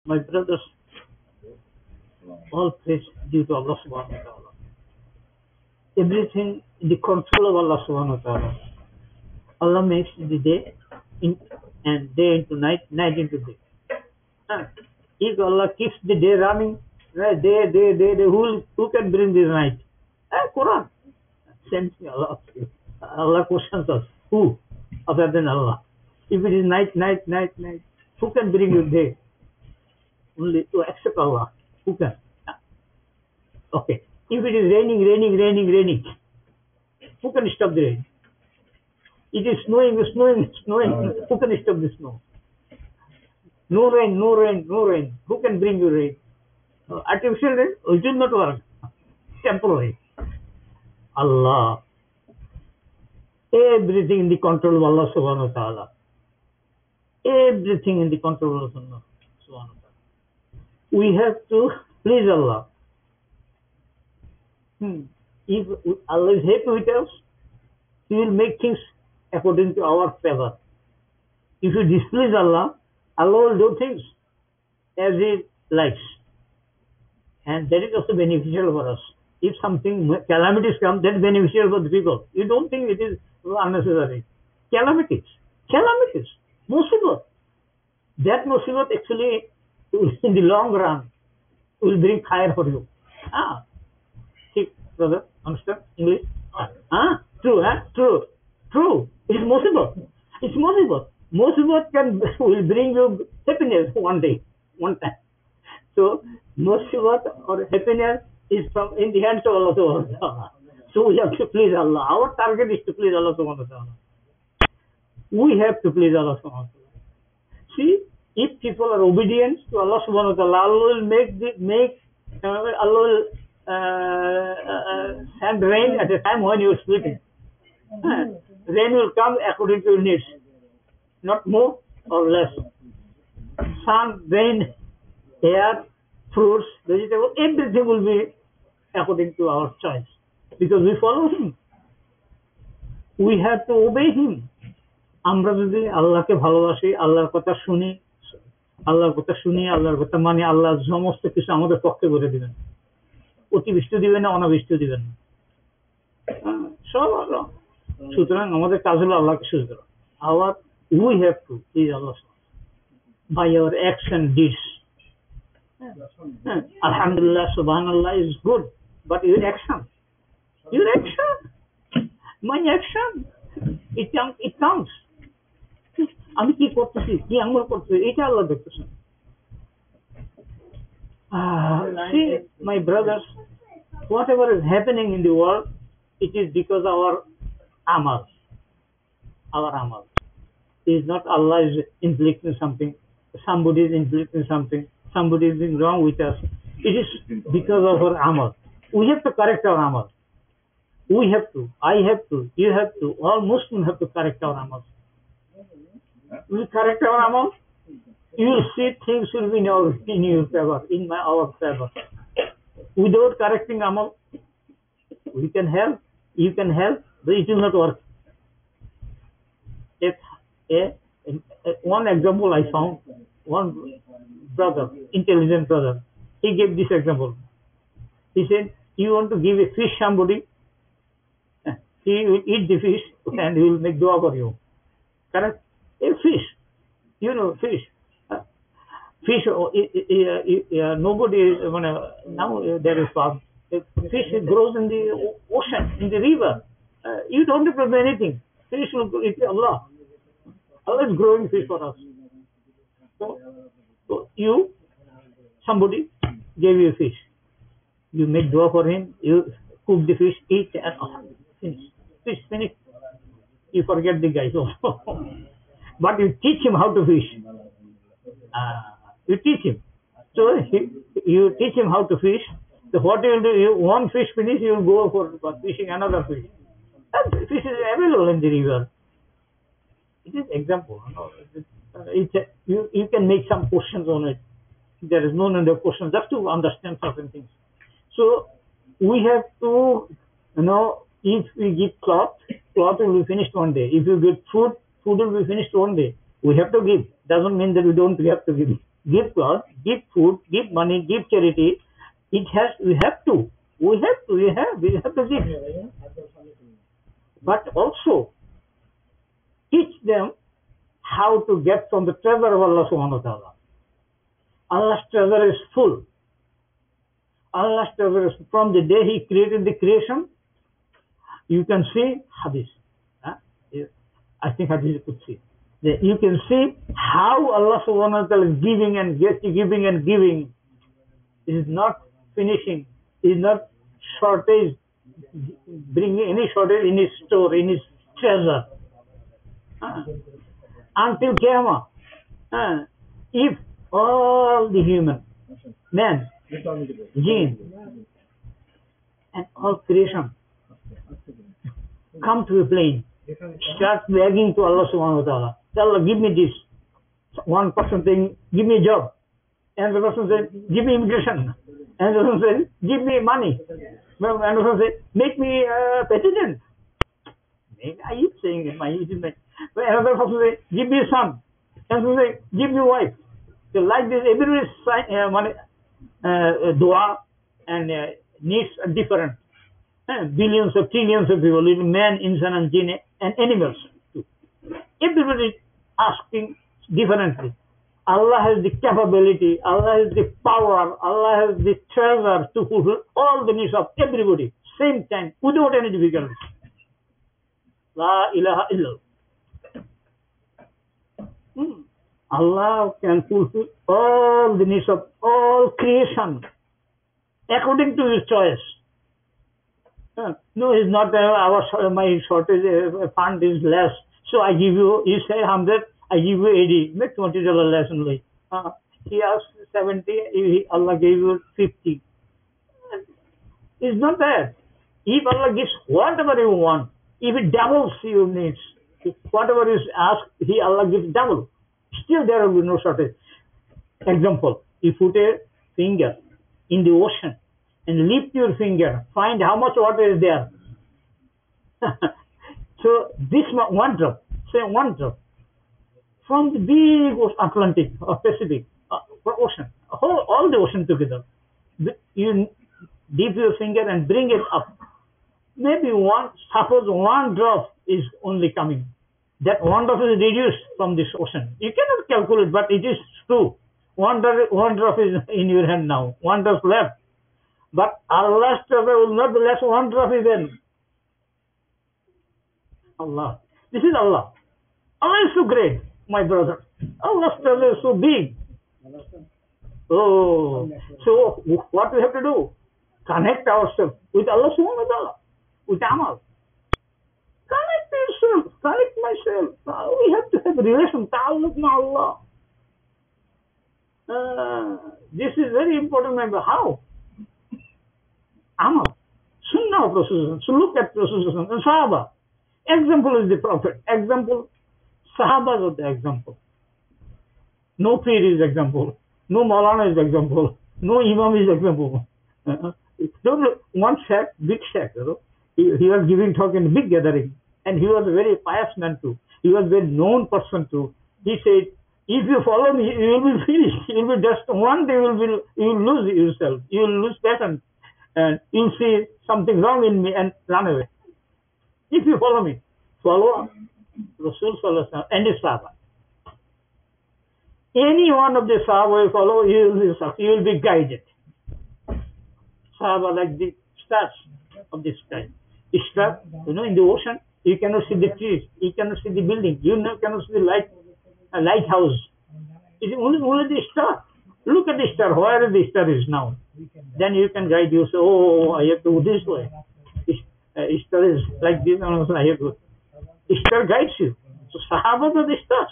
My brothers, all praise due to Allah subhanahu wa ta'ala. Everything in the control of Allah subhanahu wa ta'ala. Allah makes the day in, and day into night, night into day. Huh. If Allah keeps the day running, day, who can bring the night? Quran. Send me Allah. Allah questions us. Who? Other than Allah. If it is night, who can bring you day? Only to accept Allah. Who can? Okay. If it is raining, who can stop the rain? It is snowing. Who can stop the snow? No rain. Who can bring you rain? Artificial rain, it will not work. Temporary. Allah. Everything in the control of Allah subhanahu wa ta'ala. Everything in the control of Allah subhanahu wa ta'ala. We have to please Allah. If Allah is happy with us, He will make things according to our favor. If you displease Allah, Allah will do things as He likes. And that is also beneficial for us. If something, calamities come, that is beneficial for the people. You don't think it is unnecessary. Calamities. Musibat. That musibat actually, in the long run, will bring khair for you. See, brother, understand English? True. It's musibat. Musibat will bring you happiness one time. So, musibat or happiness is in the hands of Allah subhanahu wa ta'ala. So we have to please Allah. Our target is to please Allah subhanahu wa ta'ala. We have to please Allah subhanahu wa ta'ala. See, if people are obedient to Allah subhanahu wa ta'ala, Allah will send rain at a time when you are sleeping. Rain will come according to your needs, not more or less. Sun, rain, air, fruits, vegetables, everything will be according to our choice. Because we follow Him. We have to obey Him. আমরা যদি আল্লাহকে ভালোবাসি, আল্লাহর কথা শুনি, আল্লাহর কথা মানি, আল্লাহ সমস্ত কিছু আমাদের পক্ষে করে দিবেন। অতিবৃষ্টি দিবেন না, অনাবৃষ্টি দিবেন না। সব আল্লাহ। সুতরাং আমাদের কাজ হলো আল্লাহকে সুযোগ করা। We have to please Allah by our action deeds. Alhamdulillah, Subhanallah is good, but your action, my action, it counts. আমি কি করতেছি, কি আমল করতেছি, এটা আল্লাহ দেখতেছেন। See, my brothers, whatever is happening in the world, it is because our amal. It is not Allah is inflicting something, somebody is inflicting something, somebody is doing wrong with us. It is because of our amal. We have to correct our amal. We have to, I have to, you have to, all Muslims have to correct our amal. We correct our amal, you will see things will be in your favor, our favor. Without correcting amal, we can help, you can help, but it will not work. One example I found, one brother, intelligent brother, he gave this example. He said, you want to give a fish somebody, he will eat the fish and he will make dua for you. Correct? A fish, fish. Nobody, now there is farm. Fish grows in the ocean, in the river. You don't have to do anything. Fish will eat Allah. Allah is growing fish for us. So somebody gave you a fish. You make dua for him, you cook the fish, eat, and finish. Fish, finish. You forget the guy. But you teach him how to fish. You teach him. So you teach him how to fish. So what you will do, one fish finish, you will go for fishing another fish. That fish is available in the river. It is example. You can make some questions on it. There is no need of questions, just to understand certain things. So we have to, if we give cloth will be finished one day. If you give food will be finished one day. We have to give. Doesn't mean that we don't have to give. give clothes, give food, give money, give charity. We have to give. But also teach them how to get from the treasure of Allah subhanahu wa ta'ala. Allah's treasure is full. Allah's treasure is from the day He created the creation. You can see hadith. I think hadith you could see. You can see how Allah subhanahu wa ta'ala is giving and giving and giving. It is not finishing. It is not shortage, bringing any shortage in His store, in His treasure. Until Qiyamah. If all the human, men, jinn, and all creation come to a plane, start begging to Allah subhanahu wa ta'ala, Allah, give me this. One person saying, give me a job. Another person says, give me immigration. Another person says, give me money. Another person says, make me president. I keep saying it. Another person says, give me a son. Another person says, give me a wife. So like this, everybody dua and needs are different. Billions of trillions of people, men, insan, and jinn, and animals too. Everybody asking differently. Allah has the capability, Allah has the power, Allah has the treasure to fulfill all the needs of everybody, same time, without any difficulty. La ilaha illallah. Allah can fulfill all the needs of all creation according to His choice. No, it's not my shortage fund is less, so I give you. You say 100, I give you 80, make $20 less only. He asked 70, Allah gave you 50. It's not that. If Allah gives whatever you want, if it doubles your needs, whatever is asked, Allah gives double. Still there will be no shortage. Example, you put a finger in the ocean and lift your finger, find how much water is there. So this one drop, say one drop, from the big Atlantic or Pacific ocean, all the ocean together, you dip your finger and bring it up. Maybe suppose one drop is only coming. That one drop is reduced from this ocean. You cannot calculate, but it is true. One drop is in your hand now. One drop left. But Allah's treasure will not be less. One drop is in. Allah. This is Allah. Allah is so great, my brother. Allah's treasure is so big. Oh, so what we have to do? Connect ourselves with Allah subhanahu wa ta'ala, with Amal. Connect yourself, connect myself. We have to have a relation, ta'alluq ma Allah. This is very important, member. How? Amal. Sunnah of Rasulullah. So look at Rasulullah and Sahaba. Example is the Prophet. Example, Sahabas are the example. No Pir is example. No Maulana is example. No Imam is example. Don't look, one shack, big shack, he was giving talk in a big gathering. And he was a very pious man too. He was a very known person too. He said, if you follow me, you will be finished. You will be just one day you will lose yourself. You will lose passion. And you will see something wrong in me and run away. If you follow me, follow Rasul Sallallahu Alaihi Wasallam and his Sahaba. Any one of the Sahaba you follow, you will be guided. Sahaba like the stars of the sky. Star, in the ocean, you cannot see the trees, you cannot see the building, you cannot see the lighthouse. It's only the star. Look at the star, where the star is now. Then you can guide you. Say, oh, I have to go this way. Star is like this, and also I have to. Star guides you. So Sahaba are the stars.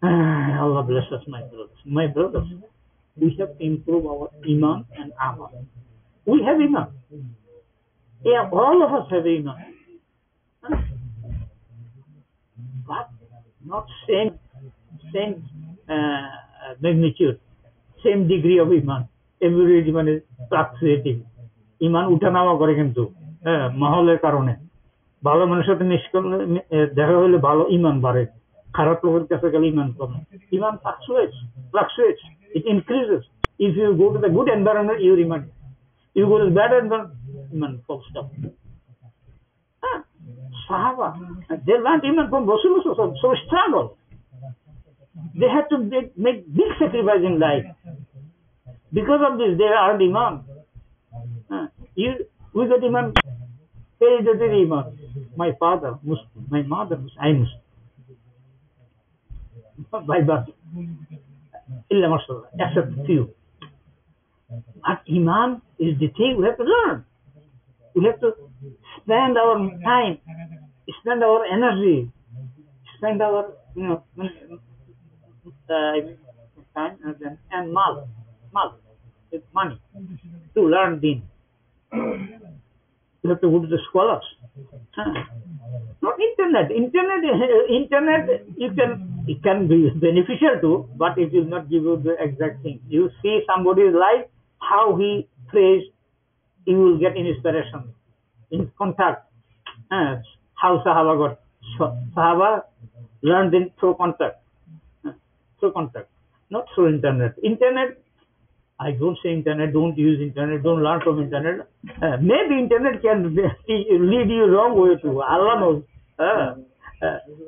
Allah bless us, my brothers. My brothers, we have to improve our Iman and Amal. We have Iman. Yeah, all of us have Iman. But not same magnitude, same degree of Iman. Every Iman is fluctuating. Iman উঠানামা করে কিন্তু মাহলের কারণে ভালো মানুষের সাথে দেখা হলে ভালো ইমান বাড়ে খারাপ লোকের কাছে গেলে ইমান কমে। ইমান fluctuates, it increases. If you go to the good environment, your iman. You go to the bad environment, iman falls down. Huh? Sahaba, they learned iman from Rasulullah, so struggle. They had to make big sacrifice in life. Because of this, they earned iman. We got iman, hereditary iman. My father Muslim, my mother Muslim, I Muslim. By birth. Illa mashallah, except few. But iman is the thing we have to learn. We have to spend our time, spend our energy, spend our time and mal, with money to learn Deen. You have to go to the scholars. Not internet. Internet, it can be beneficial too, but it will not give you the exact thing. You see somebody's life, how he prays, you will get inspiration, in contact. How Sahaba learned through contact, not through internet. Internet, I don't say internet, don't use internet, don't learn from internet. Maybe internet can lead you wrong way too. Allah knows.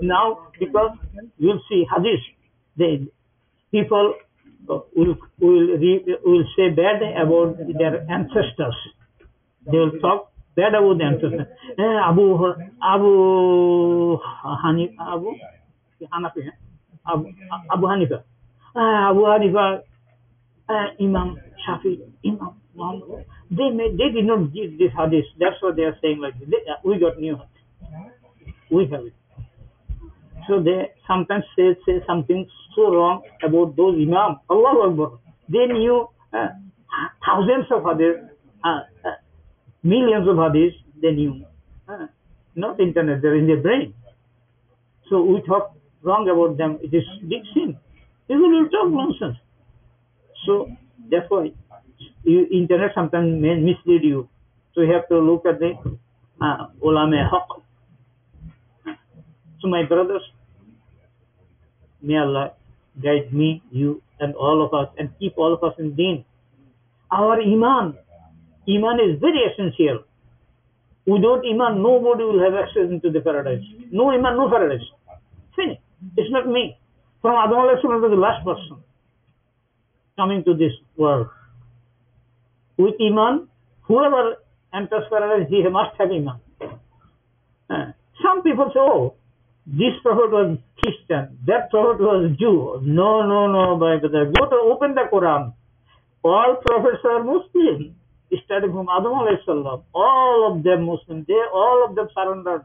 Now, because you'll see hadith, people will say bad about their ancestors. They will talk bad about the ancestors. Abu Hanifa. Abu Hanifa, Imam Shafi, Imam Muhammad. They did not give this hadith. That's what they are saying like this. We got new hadith. We have it. So they sometimes say something so wrong about those Imam. Allahu Akbar. They knew thousands of hadith, millions of hadith. They knew. Not internet. They're in their brain. So we talk wrong about them. It is big sin. People will talk nonsense. So therefore, internet sometimes may mislead you. So you have to look at the ulama haq. So my brothers, may Allah guide me, you, and all of us, and keep all of us in Deen. Our iman is very essential. Without iman, nobody will have access into the paradise. No iman, no paradise. Finish. It's not me. From Adam alayhi salam to the last person coming to this world. With iman, whoever enters paradise, he must have iman. Some people say, oh, this prophet was Christian, that prophet was Jew. No, my brother. Go to open the Quran. All prophets are Muslim. Starting from Adam alayhi salam, all of them Muslim. All of them surrendered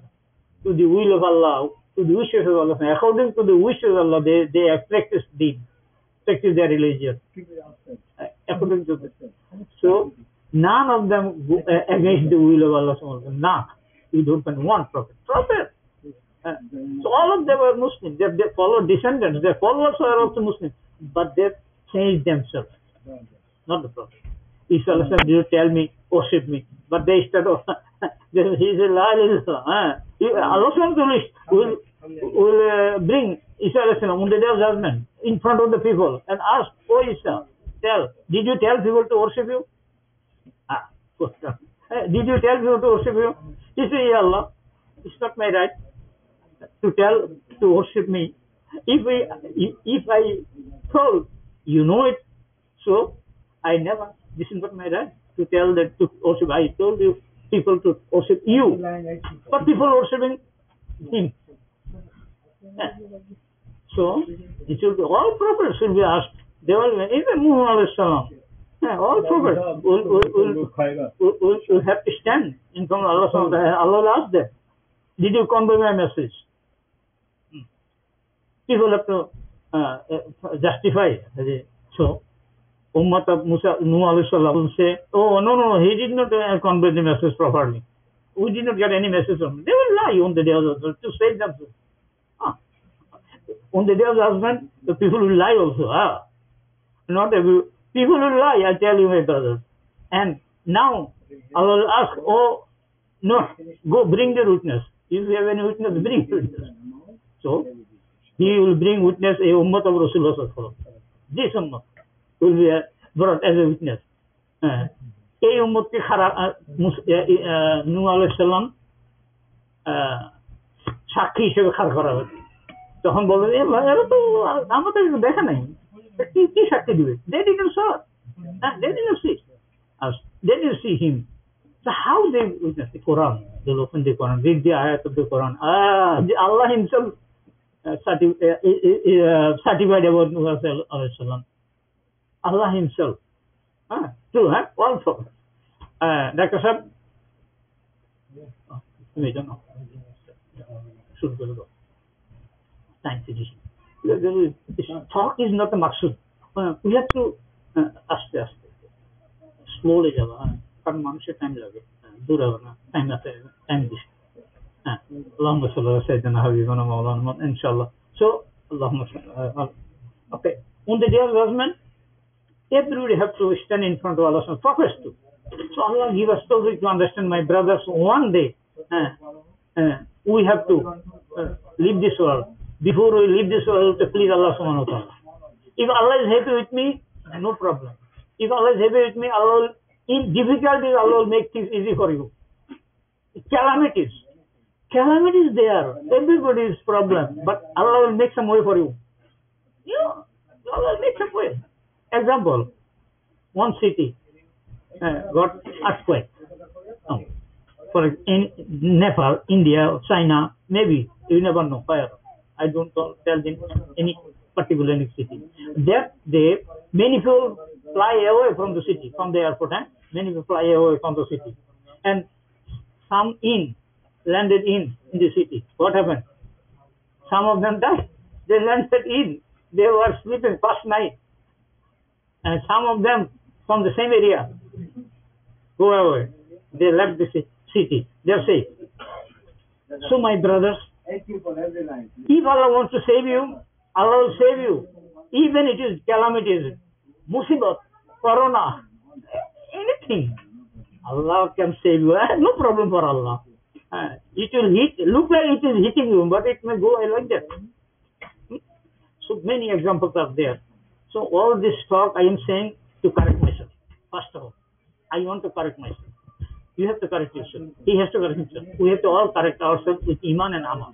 to the will of Allah, to the wishes of Allah. According to the wishes of Allah, they practice Deen, practice their religion. According to this. So none of them go against the will of Allah. None. You don't find one prophet. So all of them are Muslims. They follow descendants. Their followers are also Muslims. But they changed themselves. Not the prophet. Isa said, you tell me, worship me. But they started, he said, La ilaha illallah. Allah will bring Isa on the day of judgment in front of the people and ask, oh Isa, did you tell people to worship you? Did you tell people to worship you? He said, Ya Allah, it's not my right to worship me. If I told, you know it, so I never. This is not my right to tell that to worship. I told you people to worship you, but people worshiping him. So it should be all prophets should be asked. They will even Muhammad salam. All prophets will have to stand in front of Allah. Allah will ask them, did you convey my message? People have to justify. So Ummat of Nuh alayhi salam will say, oh, no, he did not convey the message properly. We did not get any message from him. They will lie on the day of judgment to save themselves. On the day of judgment, the people will lie also. Not every people will lie, I tell you, my brothers. And now I will ask, oh, no, go bring the witness. If you have any witness, bring the witness. So He will bring witness a ummah of Rasulullah sallallahu alaihi wasallam. This ummah will be brought as a witness. এই উম্মতকে খারাপ নূহ আলাইহিস সালাম সাক্ষী হিসেবে খাড়া করা হবে। তখন বলবেন এরা তো আমাদের দেখা নাই, কি সাক্ষী দিবে? They didn't saw, they didn't see us, they didn't see him. So how they witness the Quran? They open the Quran, read the ayat of the Quran. Allah himself certified about Nuh alayhi salam. Allah himself. True, also. Dr. Sahab, we don't know. Should go. Time physician. This talk is not a maksud. We have to aste. Slowly jaba. কারণ মানুষের time লাগে, দূর হবে না, time দিচ্ছে। Allahumma salli ala sayyidina habibina maulana Muhammad, inshallah. So Allahumma okay, on the day of judgment everybody have to stand in front of Allah profess to. So Allah give us tawfiq to understand, my brothers, one day we have to leave this world. Before we leave this world, to please Allah subhanahu wa ta'ala. If Allah is happy with me, no problem. If Allah is happy with me, Allah will, in difficulties, Allah will make things easy for you. Calamities there, everybody's problem, but Allah will make some way for you. Allah will make some way. Example, one city got earthquake. For in Nepal, India, China, maybe, you never know, where. I don't tell them any particular city. That day, many people fly away from the city, from the airport, many people fly away from the city. And some landed in the city. What happened? Some of them died. They landed in. They were sleeping past night. And some of them from the same area go away. They left the city. They're safe. So my brothers, if Allah wants to save you, Allah will save you. Even it is calamities, musibat, corona, anything. Allah can save you. No problem for Allah. It will look like it is hitting you, but it may go like that. So many examples are there. So all this talk I am saying to correct myself. First of all, I want to correct myself. You have to correct yourself. He has to correct himself. We have to all correct ourselves with Iman and Amal.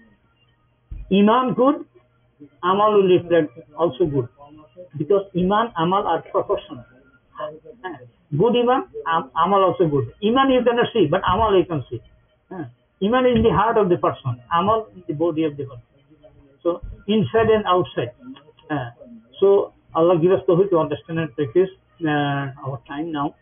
Iman good, Amal will reflect also good. Because Iman, Amal are proportional. Good Iman, Amal also good. Iman you cannot see, but Amal you can see. Iman is in the heart of the person. Amal is the body of the person. So inside and outside. So Allah give us the way to understand and practice our time now.